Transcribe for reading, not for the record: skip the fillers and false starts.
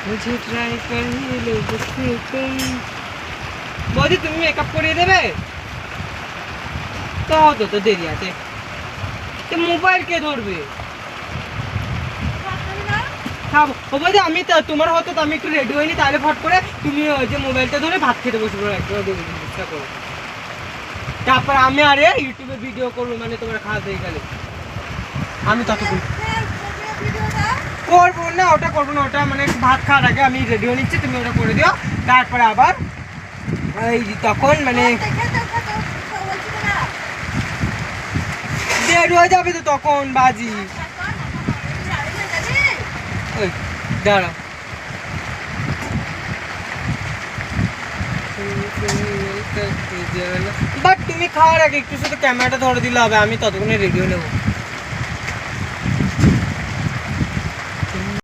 मुझे ट्राई कर लो बस तुम বৌদি তুমি মেকআপ করিয়ে দেবে তো দেরি আছে তো মোবাইল কে ধরবে হ্যাঁ ও বৌদি আমি তো তোমার হতো তো আমি একটু রেডি হইনি তাহলে ফট করে তুমি ওই যে মোবাইলটা ধরে ভাত খেতে বসে পড়ো একটু চেষ্টা করো তারপর আমি আরে ইউটিউবে ভিডিও করবো মানে তোমার খাওয়া হয়ে গেলে আমি ততক্ষণ করবো না ওটা করবো না ওটা মানে ভাত খাওয়ার আগে আমি রেডি হয়ে নিচ্ছি তুমি ওটা করে দিও তারপরে আবার এই তখন মানে দেরি হয়ে যাবে তো তখন বাজি ওই দাঁড়াও বাট তুমি খাওয়ার আগে একটু শুধু ক্যামেরাটা ধরে দিলে হবে আমি ততক্ষণে রেডি হয়ে নেবো